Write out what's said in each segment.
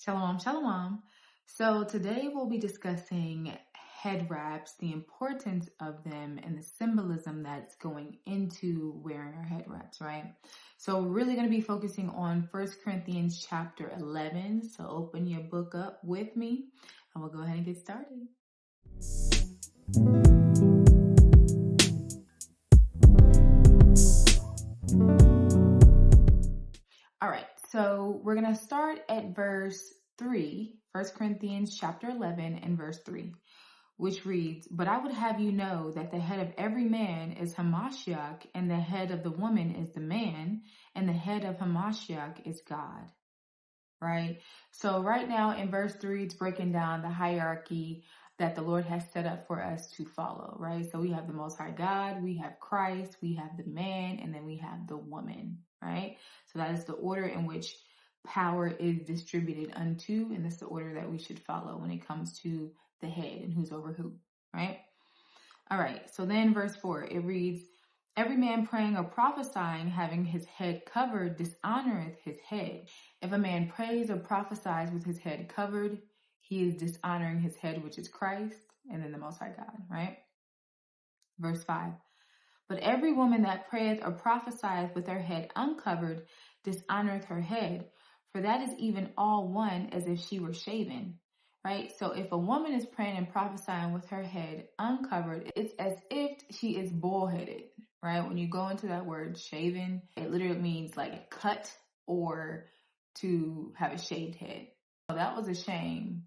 Shalom, shalom. So today we'll be discussing head wraps, the importance of them, and the symbolism that's going into wearing our head wraps, right? So we're really going to be focusing on 1 Corinthians chapter 11. So open your book up with me and we'll go ahead and get started. All right, so we're going to start at verse 3, 1 Corinthians chapter 11 and verse 3, which reads, "But I would have you know that the head of every man is Hamashiach, and the head of the woman is the man, and the head of Hamashiach is God." Right? So right now in verse 3, it's breaking down the hierarchy that the Lord has set up for us to follow, right? So we have the Most High God, we have Christ, we have the man, and then we have the woman, right? So that is the order in which power is distributed unto, and that's the order that we should follow when it comes to the head and who's over who, right? All right, so then verse 4, it reads, "Every man praying or prophesying, having his head covered, dishonoreth his head. If a man prays or prophesies with his head covered, he is dishonoring his head, which is Christ," and then the Most High God, right? Verse 5, "But every woman that prayeth or prophesieth with her head uncovered, dishonoreth her head, for that is even all one as if she were shaven." Right? So if a woman is praying and prophesying with her head uncovered, it's as if she is bald-headed, right? When you go into that word shaven, it literally means like cut or to have a shaved head. So that was a shame.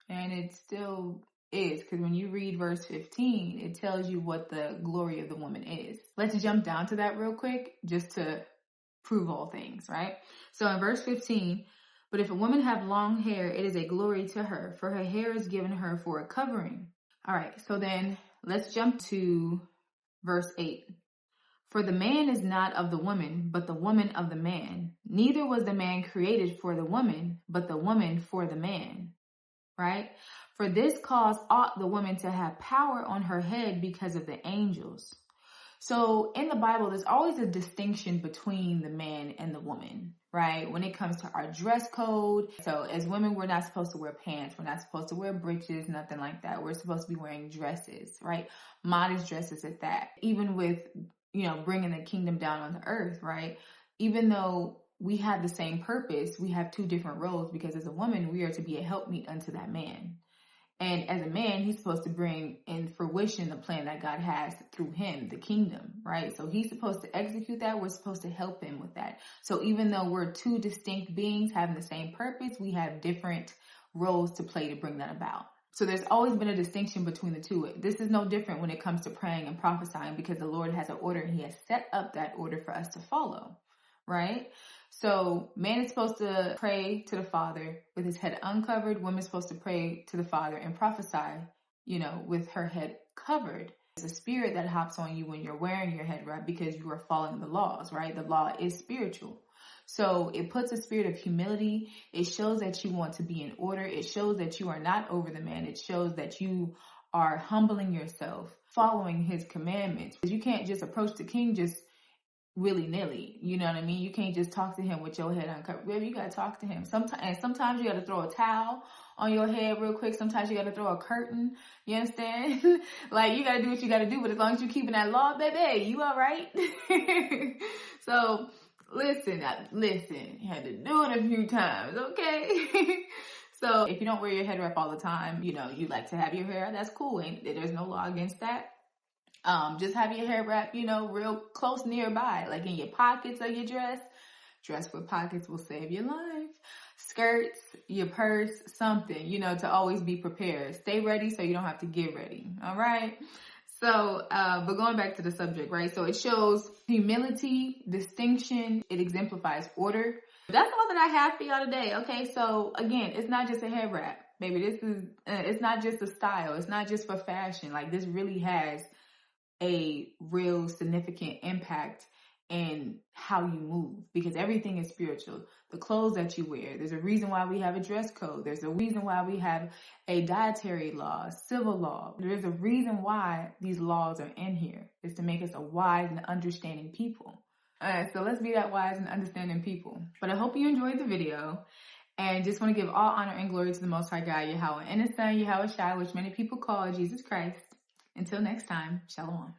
And it still is, because when you read verse 15, it tells you what the glory of the woman is. Let's jump down to that real quick just to prove all things, right? So in verse 15, "But if a woman have long hair, it is a glory to her, for her hair is given her for a covering." All right, so then let's jump to verse 8. "For the man is not of the woman, but the woman of the man. Neither was the man created for the woman, but the woman for the man." Right? "For this cause ought the woman to have power on her head because of the angels." So in the Bible, there's always a distinction between the man and the woman, right? When it comes to our dress code. So as women, we're not supposed to wear pants. We're not supposed to wear breeches, nothing like that. We're supposed to be wearing dresses, right? Modest dresses at that. Even with, bringing the kingdom down on the earth, right? Even though we have the same purpose, we have two different roles, because as a woman, we are to be a helpmeet unto that man. And as a man, he's supposed to bring in fruition the plan that God has through him, the kingdom, right? So he's supposed to execute that. We're supposed to help him with that. So even though we're two distinct beings having the same purpose, we have different roles to play to bring that about. So there's always been a distinction between the two. This is no different when it comes to praying and prophesying, because the Lord has an order and he has set up that order for us to follow, right? So man is supposed to pray to the Father with his head uncovered. Woman is supposed to pray to the Father and prophesy, with her head covered. There's a spirit that hops on you when you're wearing your head wrap, because you are following the laws, right? The law is spiritual. So it puts a spirit of humility. It shows that you want to be in order. It shows that you are not over the man. It shows that you are humbling yourself, following his commandments. You can't just approach the king just willy-nilly, you know what I mean? You can't just talk to him with your head uncovered. Baby, you gotta talk to him. Sometimes you gotta throw a towel on your head real quick. Sometimes you gotta throw a curtain. You understand? Like, you gotta do what you gotta do, but as long as you're keeping that law, baby, you all right? So listen, you had to do it a few times, okay? So if you don't wear your head wrap all the time, you like to have your hair, that's cool. There's no law against that. Just have your hair wrap, real close nearby, like in your pockets of your dress. Dress with pockets will save your life. Skirts, your purse, something, to always be prepared. Stay ready so you don't have to get ready. All right. So, but going back to the subject, right? So it shows humility, distinction. It exemplifies order. That's all that I have for y'all today. Okay. So again, it's not just a hair wrap. Maybe it's not just a style. It's not just for fashion. Like, this really has a real significant impact in how you move, because everything is spiritual. The clothes that you wear, there's a reason why we have a dress code. There's a reason why we have a dietary law, civil law. There's a reason why these laws are in here. It's to make us a wise and understanding people. All right, so let's be that wise and understanding people. But I hope you enjoyed the video. And just want to give all honor and glory to the Most High God, Yahweh, and His Son, Yahweh Shai, which many people call Jesus Christ. Until next time, Shalom.